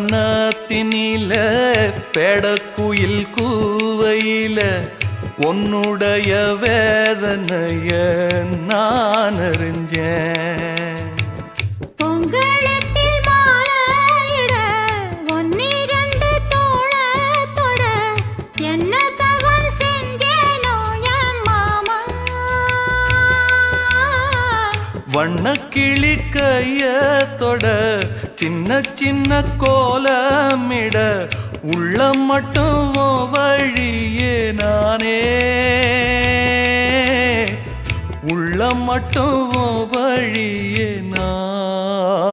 புன்னவனத்தினில பேடக்குயில் கூவையில உன்னுடைய வேதனைய நான் அறிஞ்சேன். வண்ணக்கிளி கையத்தொட சின்ன சின்ன கோலமிட உள்ள மட்டும் வழியே நானே உள்ள மட்டும் வழியே நான்